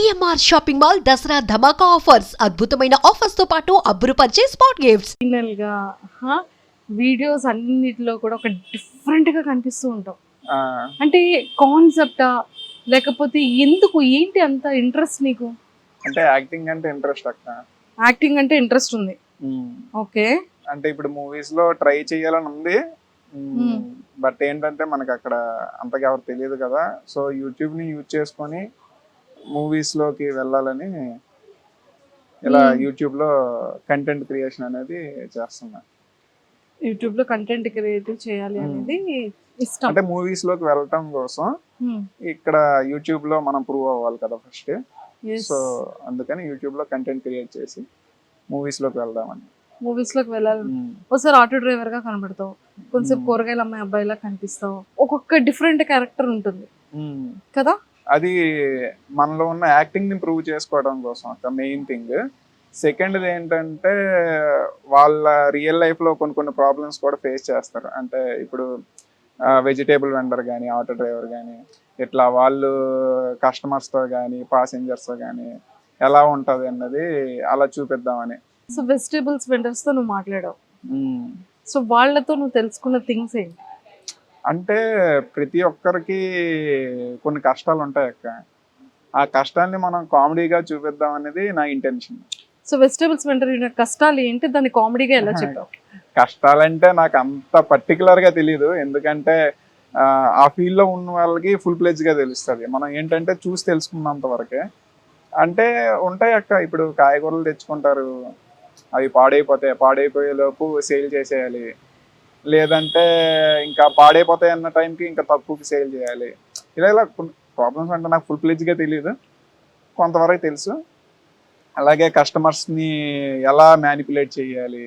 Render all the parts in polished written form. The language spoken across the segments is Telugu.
సిఎంఆర్ షాపింగ్ మాల్ దసరా ధమాకా ఆఫర్స్ అద్భుతమైన ఆఫర్స్ తో పాటు అబ్బురుపరిచే స్పాట్ గిఫ్ట్స్. ఫైనల్ గా వీడియోస్ అన్నిటిలో కూడా ఒక డిఫరెంట్ గా కనిపిస్తూ ఉంటాం. అంటే కాన్సెప్టా లేకపోతే ఎందుకు ఏంటి అంత ఇంట్రెస్ట్ నీకు? అంటే యాక్టింగ్ అంటే ఇంట్రెస్ట్ అక్క. యాక్టింగ్ అంటే ఇంట్రెస్ట్ ఉంది. ఓకే. అంటే ఇప్పుడు మూవీస్ లో ట్రై చేయాలని ఉంది. బట్ ఏంటంటే మనకి అక్కడ అంతగా ఎవరు తెలియదు కదా. సో యూట్యూబ్ ని యూజ్ చేసుకొని మూవీస్ లోకి వెళ్ళాలని ఇలా యూట్యూబ్ లో కంటెంట్ క్రియేషన్ అనేది చేస్తున్నా. యూట్యూబ్ లో కంటెంట్ క్రియేటివ్ చేయాలి అనేది ఇష్టం. అంటే మూవీస్ లోకి వెళ్ళటం కోసం ఇక్కడ యూట్యూబ్ లో మనం ప్రూవ్ అవ్వాలి కదా ఫస్ట్. సో అందుకని యూట్యూబ్ లో కంటెంట్ క్రియేట్ చేసి మూవీస్ లోకి వెళ్దామని. మూవీస్ లోకి వెళ్ళాలి. ఒకసారి ఆటో డ్రైవర్ గా కనబడతావు, కొంచెం కూరగాయల అమ్మాయి అబ్బాయిలా కనిపిస్తావు. ఒక్కొక్క డిఫరెంట్ క్యారెక్టర్ ఉంటుంది కదా. అది మనలో ఉన్న యాక్టింగ్ ని ప్రూవ్ చేసుకోవడం కోసం ఒక మెయిన్ థింగ్. సెకండ్ ఏంటంటే వాళ్ళ రియల్ లైఫ్ లో కొన్ని ప్రాబ్లమ్స్ కూడా ఫేస్ చేస్తారు. అంటే ఇప్పుడు వెజిటేబుల్ వెండర్ కానీ ఆటో డ్రైవర్ కానీ ఇట్లా వాళ్ళు కస్టమర్స్తో కానీ పాసెంజర్స్తో కానీ ఎలా ఉంటుంది అన్నది అలా చూపిద్దామని. సో వెజిటేబుల్స్ వెండర్స్ తో నువ్వు మాట్లాడావు. సో వాళ్ళతో నువ్వు తెలుసుకున్న థింగ్స్ ఏంటి? అంటే ప్రతి ఒక్కరికి కొన్ని కష్టాలు ఉంటాయి అక్క. ఆ కష్టాన్ని మనం కామెడీగా చూపిద్దాం అనేది నా ఇంటెన్షన్. సో వెజిటేబుల్స్ వెండర్ కష్టాలు ఏంటి, దాన్ని కామెడీగా ఎలా చెప్పావు? కష్టాలంటే నాకు అంత పర్టికులర్ గా తెలియదు, ఎందుకంటే ఆ ఫీల్డ్ లో ఉన్న వాళ్ళకి ఫుల్ ప్లెజ్ గా తెలుస్తుంది. మనం ఏంటంటే చూసి తెలుసుకున్నంత వరకే. అంటే ఉంటాయి అక్క, ఇప్పుడు కాయగూరలు తెచ్చుకుంటారు, అవి పాడైపోయే లోపు సేల్ చేసేయాలి, లేదంటే ఇంకా పాడైపోతాయి అన్న టైంకి ఇంకా తక్కువకి సేల్ చేయాలి. ఇలా ప్రాబ్లమ్స్ అంటే నాకు ఫుల్ ప్లెజ్ గా తెలియదు, కొంతవరకు తెలుసు. అలాగే కస్టమర్స్ని ఎలా మ్యానిపులేట్ చేయాలి,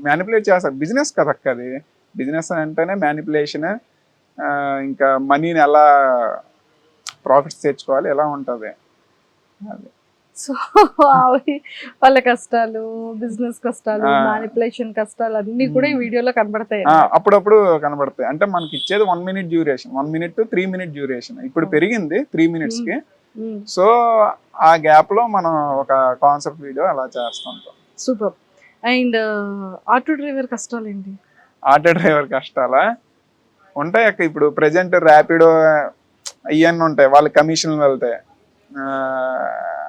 మ్యానిపులేట్ చేస్తారు. బిజినెస్ కదా అక్క, అది బిజినెస్ అంటేనే మ్యానిపులేషన్. ఇంకా మనీని ఎలా ప్రాఫిట్స్ తెచ్చుకోవాలి ఎలా ఉంటుంది అది. సో వాళ్ళ కష్టాలు, బిజినెస్ కష్టాలు, మ్యానిపులేషన్ కష్టాలు అన్ని కూడా ఈ వీడియోలో కనబడతాయి. అప్పుడప్పుడు కనబడతాయి. అంటే మనకి ఇచ్చేది 1 minute duration, 1 minute to 3 minute duration. ఇప్పుడు పెరిగింది 3 minutes కి. సో ఆ గ్యాప్ లో మనం ఒక కాన్సెప్ట్ వీడియో అలా చేస్తుంటాం. సూపర్. అండ్ ఆటో డ్రైవర్ కష్టాలు ఏంటి? ఆటో డ్రైవర్ కష్టాలా ఉంటాయి అక్క. ఇప్పుడు ప్రెజెంట్ ర్యాపిడో ఇవన్నీ ఉంటాయి, వాళ్ళ కమిషన్లు వెళ్తాయి.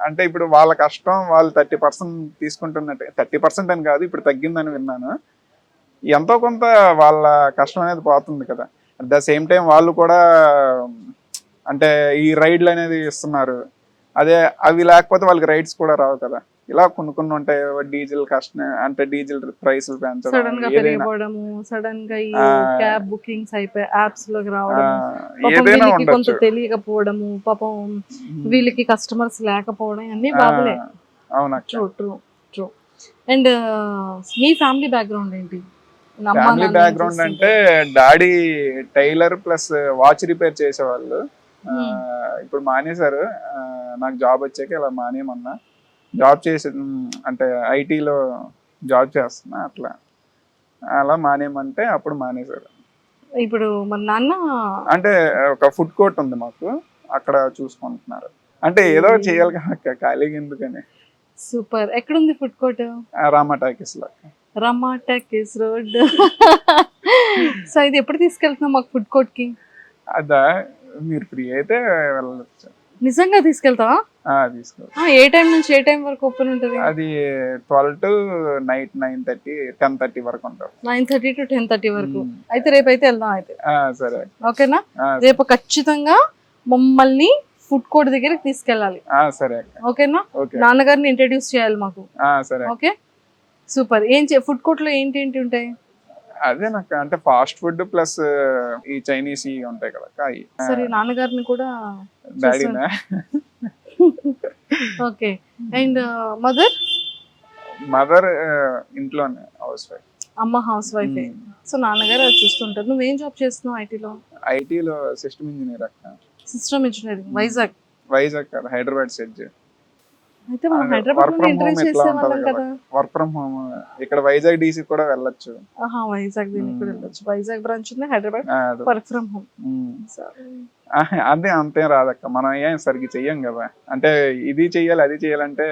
అంటే ఇప్పుడు వాళ్ళ కష్టం వాళ్ళు 30% తీసుకుంటున్నట్టే. 30% అని కాదు, ఇప్పుడు తగ్గిందని విన్నాను. ఎంతో కొంత వాళ్ళ కష్టం అనేది పోతుంది కదా. అట్ ద సేమ్ టైం వాళ్ళు కూడా అంటే ఈ రైడ్లు అనేది ఇస్తున్నారు. అదే అవి లేకపోతే వాళ్ళకి రైడ్స్ కూడా రావు కదా. ఇలా కొన్ని ఉంటాయి. డీజిల్ కష్టం అంటే డీజిల్ ప్రైసులు పెంచడం, సడన్ గా పెరిగిపోవడము, సడన్ గా ఈ క్యాబ్ బుకింగ్స్ అయిపోయి యాప్స్ లోకి రావడం, ఏదైనా కొంత తెలియకపోవడము, పాపం వీళ్ళకి కస్టమర్స్ లేకపోవడం అన్ని బాధలే. అవునా? ట్రూ. అండ్ మీ ఫ్యామిలీ బ్యాక్గ్రౌండ్ ఏంటి? ఫ్యామిలీ బ్యాక్గ్రౌండ్ అంటే daddy tailor plus watch repair చేసేవాళ్ళు. ఇప్పుడు మానేశారు. నాకు జాబ్ వచ్చాక ఇలా మానేయమన్నా. జాబ్ చేసి అంటే ఐటీలో జాబ్ చేస్తున్నా, అలా మానేయమంటే అప్పుడు మానేశారు. ఇప్పుడు మన నాన్న అంటే ఒక ఫుడ్ కోర్ట్ ఉంది మాకు, అక్కడ చూసుకుంటున్నారు. అంటే ఏదో చేయాలి కదా, ఖాళీగా ఎందుకని. సూపర్. ఎక్కడుంది ఫుడ్ కోర్ట్? రామా టాకీస్ లో. Rama talkies road. సో ఇది ఎప్పుడు తీసుకెళ్తున్నాం మాకు ఫుడ్ కోర్ట్ కి? అదా, మీరు ఫ్రీ అయితే వెళ్ళచ్చు. నిజంగా తీసుకెళ్తావా? తీసుకెళ్తా. ఏ టైం నుంచి ఏ టైం వరకు ఓపెన్ ఉంటుంది? అది 12 to night 9:30 10:30 వరకు ఉంటుంది. 9:30 to 10:30 వరకు. అయితే రేపు అయితే వెళ్దాం అయితే. సరే, ఓకేనా? రేపు ఖచ్చితంగా మమ్మల్ని ఫుడ్ కోర్ట్ దగ్గరికి తీసుకెళ్ళాలి. సరే, ఓకేనా? నాన్నగారిని ఇంట్రడ్యూస్ చేయాలి మాకు. సరే, ఓకే. సూపర్. ఫుడ్ కోర్ట్ లో ఏంటి ఉంటాయి? అదే నాకు అంటే ఫాస్ట్ ఫుడ్ ప్లస్ ఈ చైనీస్ ఉంటాయి కదా. సరే, నాన్నగారిని కూడా డాడీనా? ఓకే. అండ్ మదర్ ఇంట్లోనే హౌస్ వైఫ్. అమ్మ హౌస్ వైఫ్. సో నాన్నగారు అది చూస్తుంటారు. నువ్వేం జాబ్ చేస్తున్నావు? ఐటీలో సిస్టమ్ ఇంజనీర్ అక్క. System engineering. వైజాగ్ కాదు, హైదరాబాద్ సెడ్జ్. అయితే మనం work Hyderabad from interview home ఎట్లా చేసేవాళ్ళం ఉంటది కదా. కదా, వర్క్ ఫ్రమ్ హోమ్ ఇక్కడ వైజాగ్ DC కూడా వెళ్ళొచ్చు. ఆహా, వైజాగ్ దీనికి కూడా వెళ్ళొచ్చు. వైజాగ్ బ్రాంచ్ ఉంది, హైదరాబాద్ వర్క్ ఫ్రమ్ హోమ్. అదే అంతేం రాదక్క, మనం ఏం సరిగ్గా చెయ్యం కదా. అంటే ఇది చెయ్యాలి అది చెయ్యాలంటే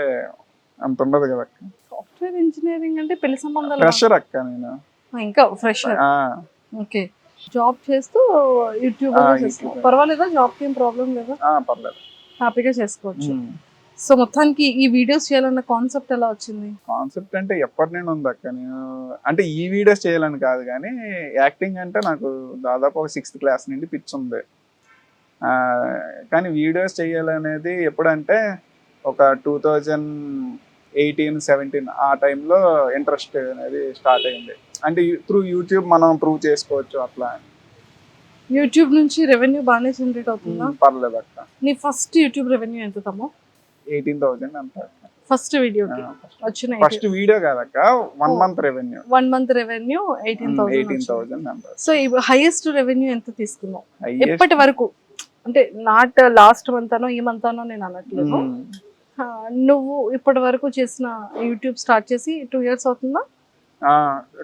అంత ఉండదు కదా అక్క. సాఫ్ట్వేర్ ఇంజనీరింగ్ అంటే పెళ్లి సంబంధాలు ఫ్రెషర్ అక్క నేను. ఇంకా ఫ్రెషర్. ఓకే, జాబ్ చేస్తూ యూట్యూబ్ పర్వాలేదా? జాబ్ కి ఏం ప్రాబ్లం లేదా? పర్లేదు, హ్యాపీగా చేసుకోవచ్చు. సో మొత్తానికి ఈ వీడియోస్ చేయాలన్న కాన్సెప్ట్ ఎలా వచ్చింది? కాన్సెప్ట్ అంటే ఎప్పటి నుండి ఉంది అక్క. నేను అంటే ఈ వీడియోస్ చేయాలని కాదు కానీ యాక్టింగ్ అంటే నాకు దాదాపు ఒక 6th క్లాస్ నుండి పిచ్ ఉంది. కానీ వీడియోస్ చేయాలనేది ఎప్పుడంటే ఒక 2018-17 ఆ టైంలో ఇంట్రెస్ట్ అనేది స్టార్ట్ అయింది. అంటే త్రూ యూట్యూబ్ మనం ప్రూవ్ చేసుకోవచ్చు అట్లా. యూట్యూబ్ నుంచి రెవెన్యూ బాగానే జనరేట్ అవుతుందా? పర్లేదు అక్క. నీ ఫస్ట్ యూట్యూబ్ రెవెన్యూ ఎంత తమ్మో? 18,000 అంత. ఫస్ట్ వీడియోకి వచ్చిన ఫస్ట్ వీడియో కాదక్క, 1 month రెవెన్యూ. 1 month రెవెన్యూ 18,000 అంత. సో హైయెస్ట్ రెవెన్యూ ఎంత తీసుకున్నావు ఇప్పటి వరకు? అంటే నాట్ లాస్ట్ మంత్ అనో ఈ మంత్ అనో నేను అనట్లేదు. నువ్వు ఇప్పటి వరకు చేసిన యూట్యూబ్ స్టార్ట్ చేసి 2 years అవుతుందా?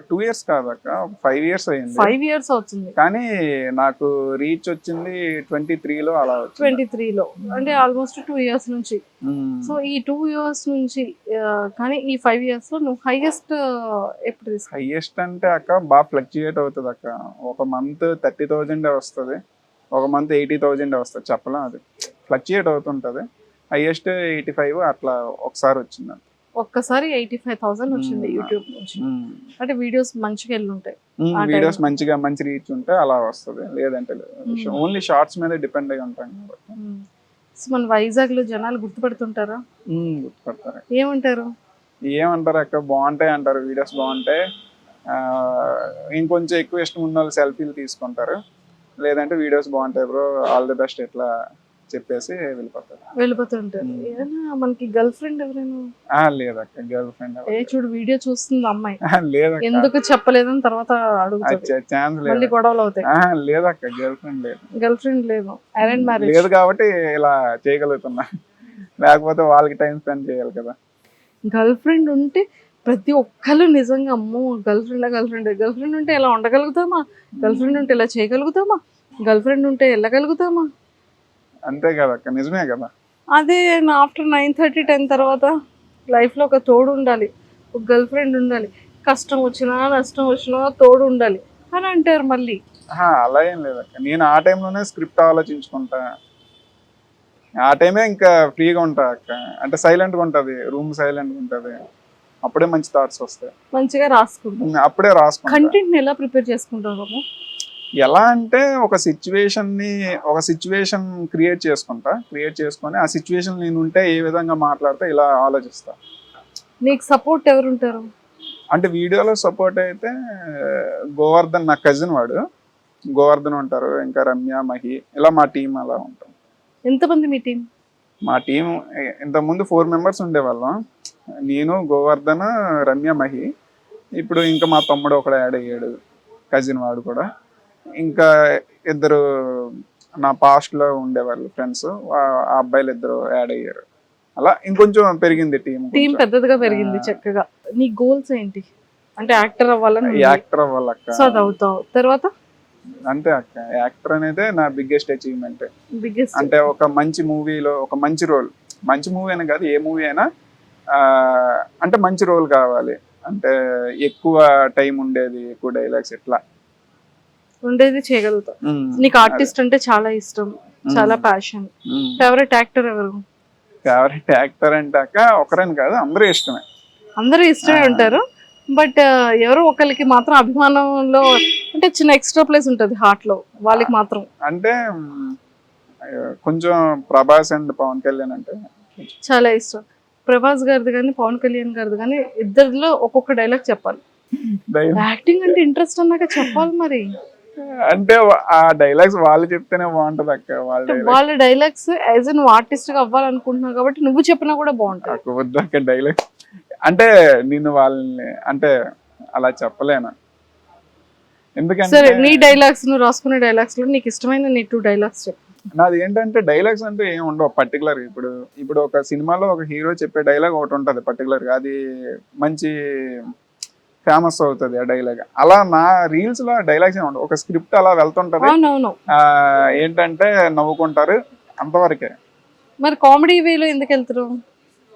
2 years కాదక్క, 5 years అయింది. 5 years అవుతుంది. కానీ నాకు రీచ్ వచ్చింది 23లో అలా వచ్చింది. 23లో అంటే ఆల్మోస్ట్ 2 years నుంచి. సో ఈ 2 years నుంచి కానీ ఈ 5 years లో నువ్వు హైయెస్ట్ ఎప్పుడు తీసుకున్నావు? హైయెస్ట్ అంటే అక్క బాగా ఫ్లక్చుయేట్ అవుతుంది అక్క. ఒక మంత్ 30,000 వస్తుంది, ఒక మంత్ 80,000 వస్తుంది, చెప్పలేం, అది ఫ్లక్చుయేట్ అవుతుంటది. హైయెస్ట్ 85 అట్లా ఒకసారి వచ్చింది. ఒక్కసారి 85,000 వచ్చింది యూట్యూబ్ నుంచి. అంటే వీడియోస్ మంచిగా వెళ్ళి ఉంటాయి, వీడియోస్ మంచిగా మంచి రీచ్ ఉంటే అలా వస్తుంది, లేదంటే లేదు. ఓన్లీ షార్ట్స్ మీద డిపెండ్ అయి ఉంటాం కాబట్టి. సో మన వైజాగ్ లో జనాలు గుర్తుపడుతుంటారా? గుర్తుపడతారు. ఏమంటారు అక్క, బాగుంటాయి అంటారు, వీడియోస్ బాగుంటాయి. ఇంకొంచెం ఎక్కువ ఇష్టం ఉన్న వాళ్ళు సెల్ఫీలు తీసుకుంటారు, లేదంటే వీడియోస్ బాగుంటాయి బ్రో ఆల్ ది బెస్ట్ ఎట్లా చెప్పేసి వెళ్ళిపోతుంటారు. మనకి గర్ల్ ఫ్రెండ్ ఎవరైనా? లేదక్క, గర్ల్ ఫ్రెండ్ చూడు వీడియో చూస్తుంది అమ్మాయి, లేదక్క. ఎందుకు చెప్పలేదని తర్వాత అడుగుతుంది, ఛాన్స్ మళ్ళీ గొడవలు అవుతాయి. లేదక్క, గర్ల్ ఫ్రెండ్ లేదు. గర్ల్ ఫ్రెండ్ లేదు, అరేంజ్ మ్యారేజ్ లేదు కాబట్టి ఇలా చేయగలుగుతున్నా, లేకపోతే వాళ్ళకి టైం స్పెండ్ చేయాలి కదా. గర్ల్ ఫ్రెండ్ ఉంటే ప్రతి ఒక్కరు నిజంగా అమ్మో గర్ల్ ఫ్రెండ్ ఉంటే ఎలా ఉండగలుగుతామా, గర్ల్ ఫ్రెండ్ ఉంటే ఎలా చేయగలుగుతామా, గర్ల్ ఫ్రెండ్ ఉంటే వెళ్ళగలుగుతామా? అంతే కదక్క, నిజమే కదా. అదే ఆఫ్టర్ 9:30, 10 తర్వాత లైఫ్లో ఒక తోడు ఉండాలి, ఒక గర్ల్ ఫ్రెండ్ ఉండాలి, కష్టం వచ్చినా నష్టం వచ్చినా తోడు ఉండాలి అని అంటారు మళ్ళీ. అలా ఏం లేదక్క, నేను ఆ టైంలోనే స్క్రిప్ట్ ఆలోచించుకుంటా, ఆ టైమే ఇంకా ఫ్రీగా ఉంటా అక్క. అంటే సైలెంట్గా ఉంటుంది రూమ్, సైలెంట్గా ఉంటుంది, అప్పుడే మంచి థాట్స్ వస్తాయి, మంచిగా రాసుకుంటాం. అప్పుడే రాసుకుంటా. కంటెంట్ ఎలా ప్రిపేర్ చేసుకుంటావు? ఎలా అంటే ఒక సిచ్యువేషన్ క్రియేట్ చేసుకొని ఆ సిచ్యువేషన్ నేను ఉంటే ఏ విధంగా మాట్లాడితే ఇలా ఆలోచిస్తా. నీకు సపోర్ట్ ఎవరు ఉంటారు? అంటే వీడియోలో సపోర్ట్ అయితే గోవర్ధన్, నా కజిన్, వాడు గోవర్ధన్ ఉంటారు, ఇంకా రమ్య, మహి, ఇలా మా టీం అలా ఉంటాం. ఎంతమంది మీ టీం? మా టీం ఇంతకుముందు 4 members ఉండేవాళ్ళం, నేను, గోవర్ధన్, రమ్య, మహి. ఇప్పుడు ఇంకా మా తమ్ముడు ఒకడు యాడ్ అయ్యాడు, కజిన్, వాడు కూడా. ఇంకా 2 నా పాస్ట్ లో ఉండేవాళ్ళు ఫ్రెండ్స్, ఆ అబ్బాయిలు 2 యాడ్ అయ్యారు. అలా ఇంకొంచెం పెరిగింది టీం పెద్దదిగా పెరిగింది. చక్కగా. నీ గోల్స్ ఏంటి? అంటే యాక్టర్ అవ్వాలని? యాక్టర్ అవ్వాలక్క. సో అది అవుతావు, తర్వాత అంతే అక్క, యాక్టర్ అనేది నా బిగ్గెస్ట్ అచీవ్మెంట్. అంటే ఒక మంచి మూవీలో ఒక మంచి రోల్, మంచి మూవీ అని కాదు, ఏ మూవీ అయినా అంటే మంచి రోల్ కావాలి, అంటే ఎక్కువ టైం ఉండేది, ఎక్కువ డైలాగ్స్ ఇట్లా ఉండేది చేయగలుగుతావు. నీకు ఆర్టిస్ట్ అంటే చాలా ఇష్టం, చాలా ప్యాషన్. ఫేవరెట్ యాక్టర్ ఎవరు? ఫేవరెట్ యాక్టర్ అంటే అక్క ఒకరని కాదు, అందరూ ఇష్టమే. అందరూ ఇష్టమే ఉంటారు, బట్ ఎవరో ఒకరికి మాత్రం అభిమానంలో అంటే చిన్న ఎక్స్ట్రా ప్లేస్ ఉంటుంది హార్ట్ లో, వాళ్ళకి మాత్రం. అంటే కొంచెం ప్రభాస్ అండ్ పవన్ కళ్యాణ్ అంటే చాలా ఇష్టం. ప్రభాస్ గారిది కానీ పవన్ కళ్యాణ్ గారిది కానీ ఇద్దరిలో ఒక్కొక్క డైలాగ్ చెప్పాలి. యాక్టింగ్ అంటే ఇంట్రెస్ట్ అన్నాక చెప్పాలి మరి. అంటే ఆ డైలాగ్స్ వాళ్ళు చెప్తేనే బాగుంటది అక్క. వాళ్ళ డైలాగ్స్ యాజ్ ఎ నువ్వు ఆర్టిస్ట్ గా అవ్వాలనుకుంటున్నావు కాబట్టి నువ్వు చెప్పినా కూడా బాగుంటుంది. వద్దు అక్క డైలాగ్స్ అంటే నేను వాళ్ళని అంటే అలా చెప్పలేను, ఎందుకంటే సరే నీ డైలాగ్స్, నువ్వు రాసుకునే డైలాగ్స్ లో నీకు ఇష్టమైన నీ 2 డైలాగ్స్ చెప్పు. నాది ఏంటంటే డైలాగ్స్ అంటే ఏం ఉండవు పర్టికులర్. ఇప్పుడు ఒక సినిమాలో ఒక హీరో చెప్పే డైలాగ్ ఒకటి ఉంటుంది పర్టికులర్ గా, అది మంచి ఫేమస్ అవుతుంది ఆ డైలాగ్. అలా నా రీల్స్ లో డైలాగ్స్ ఏమి ఉండవు, ఒక స్క్రిప్ట్ అలా వెళ్తుంటది, అవునవును. ఏంటంటే నవ్వుకుంటారు అంతవరకే. మరి కామెడీ వేలో ఎందుకు వెళ్తారు?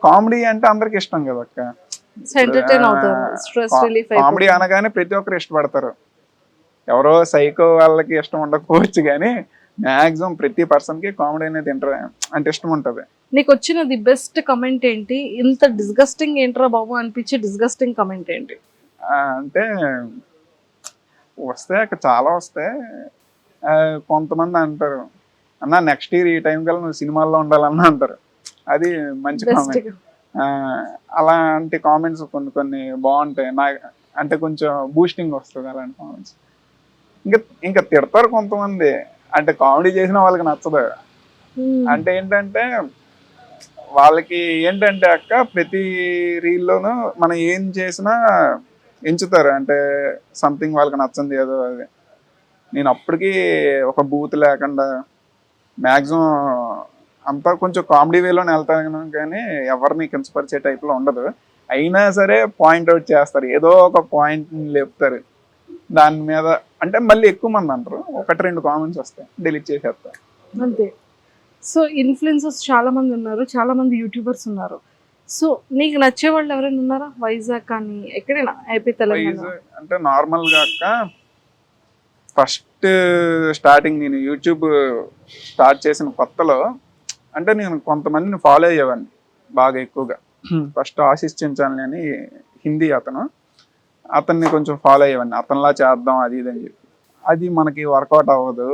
కామెడీ అంటే అందరికి ఇష్టం కదా అక్క. ఎంటర్టైన్ అవుతారు, స్ట్రెస్ రిలీఫ్ కామెడీ అనగానే ప్రతి ఒక్కరు ఇష్టపడతారు. ఎవరో సైకో వాళ్ళకి ఇష్టం ఉండకపోవచ్చు కానీ మాక్సిమం ప్రతి పర్సన్ కి కామెడీ అనేది అంటే ఇష్టం ఉంటది. నీకు వచ్చిన ది బెస్ట్ కమెంట్ ఏంటి? ఇంత డిస్గస్టింగ్ ఏంట్రా బాబు అనిపించి డిస్గస్టింగ్ కమెంట్ ఏంటి? అంటే వస్తాయి అక్కడ, చాలా వస్తాయి. కొంతమంది అంటారు, అన్న నెక్స్ట్ ఇయర్ ఈ టైం కల్లా నువ్వు సినిమాల్లో ఉండాలన్నా అంటారు. అది మంచి కామెంట్. అలాంటి కామెంట్స్ కొన్ని బాగుంటాయి. అంటే కొంచెం బూస్టింగ్ వస్తుంది అలాంటి కామెంట్స్. ఇంకా తిడతారు కొంతమంది, అంటే కామెడీ చేసిన వాళ్ళకి నచ్చదు. అంటే ఏంటంటే వాళ్ళకి ఏంటంటే అక్క, ప్రతి రీల్లోనూ మనం ఏం చేసినా ఎంచుతారు, అంటే సంథింగ్ వాళ్ళకి నచ్చింది ఏదో అది. నేను అప్పటికి ఒక బూత్ లేకుండా మ్యాక్సిమం అంతా కొంచెం కామెడీ వేలోనే వెళ్తాను కానీ ఎవరిని కించపరిచే టైప్లో ఉండదు. అయినా సరే పాయింట్అవుట్ చేస్తారు, ఏదో ఒక పాయింట్ లేపుతారు దాని మీద. అంటే మళ్ళీ ఎక్కువ మంది అంటారు, 1-2 కామెంట్స్ వస్తాయి, డిలీట్ చేసేస్తారు అంతే. సో ఇన్ఫ్లుయెన్సర్స్ చాలా మంది ఉన్నారు, చాలా మంది యూట్యూబర్స్ ఉన్నారు. సో నీకు నచ్చే వాళ్ళు ఎవరైనా ఉన్నారా? వైజాగ్ కానీ ఎక్కడైనా, ఏపీ, తెలంగాణ? అంటే నార్మల్ గా అక్క, ఫస్ట్ స్టార్టింగ్ నేను యూట్యూబ్ స్టార్ట్ చేసిన కొత్తలో అంటే నేను కొంతమందిని ఫాలో అయ్యేవాడిని బాగా ఎక్కువగా. ఫస్ట్ ఆశీష్ చించాలని అని హిందీ అతన్ని కొంచెం ఫాలో అయ్యేవాడిని, అతనిలా చేద్దాం అది ఇది అని చెప్పి. అది మనకి వర్కౌట్ అవ్వదు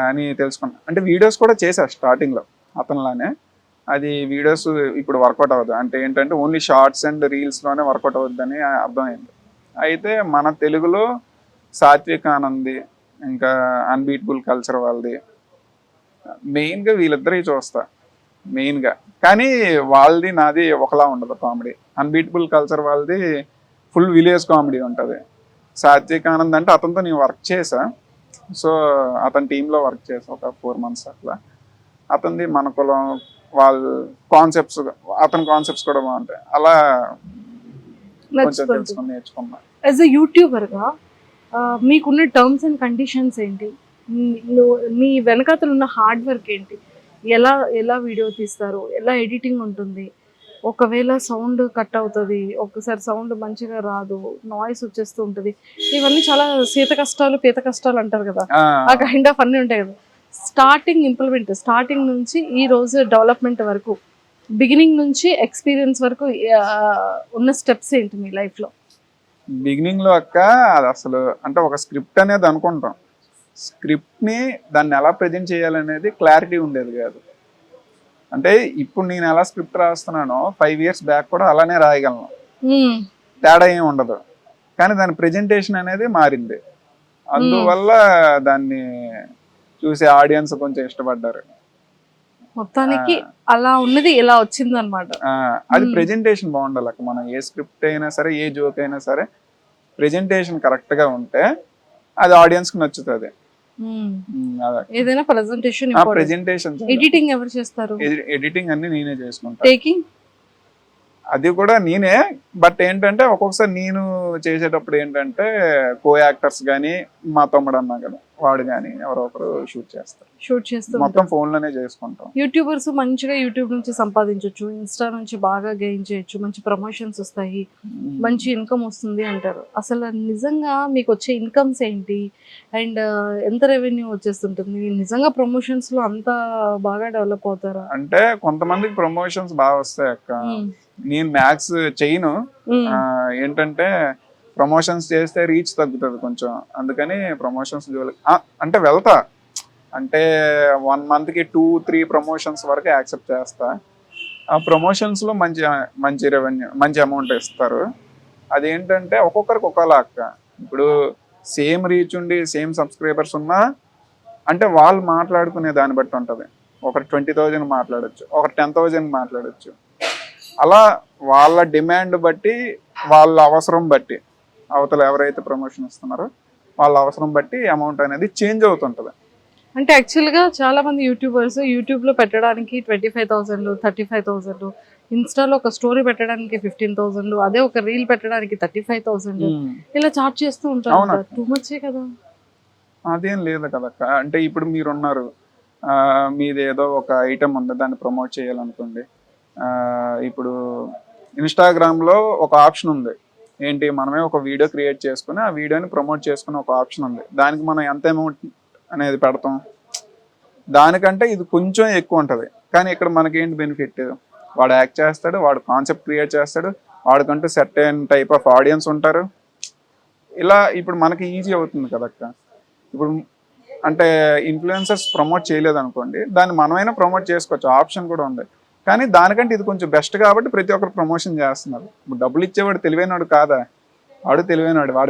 అని తెలుసుకున్నాను. అంటే వీడియోస్ కూడా చేశా స్టార్టింగ్లో అతనిలానే, అది వీడియోస్ ఇప్పుడు వర్కౌట్ అవ్వదు. అంటే ఏంటంటే ఓన్లీ షార్ట్స్ అండ్ రీల్స్లోనే వర్కౌట్ అవుద్దని అర్థమైంది. అయితే మన తెలుగులో సాత్విక్ ఆనంది, ఇంకా అన్బీటబుల్ కల్చర్ వాళ్ళది, మెయిన్గా వీళ్ళిద్దరే చూస్తా మెయిన్గా. కానీ వాళ్ళది నాది ఒకలా ఉండదు కామెడీ. అన్బీటబుల్ కల్చర్ వాళ్ళది ఫుల్ విలేజ్ కామెడీ ఉంటుంది. సాత్విక్ ఆనంద్ అంటే అతనితో నేను వర్క్ చేశా, సో అతని టీంలో వర్క్ చేసా ఒక 4 months అట్లా. అతనిది మన కులం, వాళ్ళ కాన్సెప్ట్స్, అతని కాన్సెప్ట్స్ కూడా బాగుంటాయి. అలా కొంచెం తెలుసుకొని నేర్చుకున్నా. యాజ్ అ యూట్యూబర్గా మీకున్న టర్మ్స్ అండ్ కండిషన్స్ ఏంటి? మీ వెనకాతలు ఉన్న హార్డ్ వర్క్ ఏంటి? ఎలా వీడియో తీస్తారు? ఎలా ఎడిటింగ్ ఉంటుంది? ఒకవేళ సౌండ్ కట్ అవుతుంది, ఒక్కసారి సౌండ్ మంచిగా రాదు, నాయిస్ వచ్చేస్తూ ఉంటుంది, ఇవన్నీ చాలా శీత కష్టాలు పీత కష్టాలు అంటారు కదా, ఆ కైండ్ ఆఫ్ అన్నీ ఉంటాయి కదా. స్టార్టింగ్ నుంచి ఈ రోజు డెవలప్మెంట్ వరకు, బిగినింగ్ నుంచి ఎక్స్పీరియన్స్ వరకు ఉన్న స్టెప్స్ ఏంటి మీ లైఫ్లో? బిగినింగ్ లో అక్క, అది అసలు అంటే ఒక స్క్రిప్ట్ అనేది అనుకుంటాం, స్క్రిప్ట్ని దాన్ని ఎలా ప్రజెంట్ చేయాలనేది క్లారిటీ ఉండేది కాదు. అంటే ఇప్పుడు నేను ఎలా స్క్రిప్ట్ రాస్తున్నానో 5 years బ్యాక్ కూడా అలానే రాయగలను, తేడా ఏమి ఉండదు. కానీ దాని ప్రెజెంటేషన్ అనేది మారింది, అందువల్ల దాన్ని చూసి ఆడియన్స్ కొంచెం ఇష్టపడ్డారు. మొత్తానికి అలా ఉన్నది ఇలా వచ్చింది అనమాట. అది ప్రెజెంటేషన్ బాగుండాలి. మనం ఏ స్క్రిప్ట్ అయినా సరే, ఏ జోక్ అయినా సరే, ప్రెజెంటేషన్ కరెక్ట్ గా ఉంటే అది ఆడియన్స్ కి నచ్చుతుంది. ఏదైనా ప్రెజెంటేషన్, ఎడిటింగ్ ఎవరు చేస్తారు? ఎడిటింగ్ అన్ని నేనే చేసుకుంటా. టేకింగ్ అది కూడా నేనే. బట్ ఏంటంటే ఒక్కొక్కసారి నేను చేసేటప్పుడు ఏంటంటే కో యాక్టర్స్ కానీ, మా తమ్ముడు అన్నా కదా వాడు కానీ ఎవరో ఒకరు షూట్ చేస్తారు, మొత్తం ఫోన్ లోనే చేసుకుంటాం. యూట్యూబర్స్ మంచిగా యూట్యూబ్ నుంచి సంపాదించవచ్చు, ఇన్స్టా నుంచి బాగా గెయిన్ చేయొచ్చు, మంచి ప్రమోషన్స్ వస్తాయి, మంచి ఇన్కమ్ వస్తుంది అంటారు. అసలు నిజంగా మీకు వచ్చే ఇన్కమ్స్ ఏంటి అండ్ ఎంత రెవెన్యూ వచ్చేస్తుంటుంది? నిజంగా ప్రమోషన్స్ లో అంత బాగా డెవలప్ అవుతారా? అంటే కొంతమందికి ప్రమోషన్స్ బాగా వస్తాయి అక్క, నేను మ్యాథ్స్ చేయను. ఏంటంటే ప్రమోషన్స్ చేస్తే రీచ్ తగ్గుతుంది కొంచెం, అందుకని ప్రమోషన్స్ అంటే వెళ్తా. అంటే 1 monthకి 2-3 ప్రమోషన్స్ వరకు యాక్సెప్ట్ చేస్తా. ఆ ప్రమోషన్స్లో మంచి రెవెన్యూ, మంచి అమౌంట్ ఇస్తారు. అదేంటంటే ఒక్కొక్కరికి ఒకేలా అక్క. ఇప్పుడు సేమ్ రీచ్ ఉండి సేమ్ సబ్స్క్రైబర్స్ ఉన్నా అంటే వాళ్ళు మాట్లాడుకునే దాన్ని బట్టి ఉంటుంది. ఒకరు 20,000 మాట్లాడచ్చు, ఒకరు 10,000 మాట్లాడచ్చు. అలా వాళ్ళ డిమాండ్ బట్టి, వాళ్ళ అవసరం బట్టి, అవతల ఎవరైతే ప్రమోషన్ ఇస్తున్నారో వాళ్ళ అవసరం బట్టి అమౌంట్ అనేది చేంజ్ అవుతుంటుంది. అంటే యాక్చువల్గా చాలా మంది యూట్యూబర్స్ యూట్యూబ్లో పెట్టడానికి 25,000 35,000, ఇన్స్టాలో ఒక స్టోరీ పెట్టడానికి 15,000, అదే ఒక రీల్ పెట్టడానికి 35,000 ఇలా చార్జ్ చేస్తూ ఉంటారు. టూ మచే కదా. అదేం లేదు కదక్క. అంటే ఇప్పుడు మీరున్నారు, మీది ఏదో ఒక ఐటమ్ ఉంది, దాన్ని ప్రమోట్ చేయాలనుకోండి. ఇప్పుడు ఇన్స్టాగ్రామ్లో ఒక ఆప్షన్ ఉంది ఏంటి, మనమే ఒక వీడియో క్రియేట్ చేసుకుని ఆ వీడియోని ప్రమోట్ చేసుకునే ఒక ఆప్షన్ ఉంది. దానికి మనం ఎంత అమౌంట్ అనేది పెడతాం, దానికంటే ఇది కొంచెం ఎక్కువ ఉంటుంది. కానీ ఇక్కడ మనకేంటి బెనిఫిట్, వాడు యాక్ట్ చేస్తాడు, వాడు కాన్సెప్ట్ క్రియేట్ చేస్తాడు, వాడికంటూ సర్టెన్ టైప్ ఆఫ్ ఆడియన్స్ ఉంటారు. ఇలా ఇప్పుడు మనకి ఈజీ అవుతుంది కదక్క. ఇప్పుడు అంటే ఇన్ఫ్లుయెన్సర్స్ ప్రమోట్ చేయలేదు అనుకోండి, దాన్ని మనమైనా ప్రమోట్ చేసుకోవచ్చు, ఆప్షన్ కూడా ఉంది. కానీ దానికంటే ఇది కొంచెం బెస్ట్ కాబట్టి ప్రతి ఒక్కరు ప్రమోషన్ చేస్తున్నారు. ఇప్పుడు డబ్బులు ఇచ్చేవాడు తెలివైనవాడు కాదా, వాడు తెలివైనవాడు, వాడు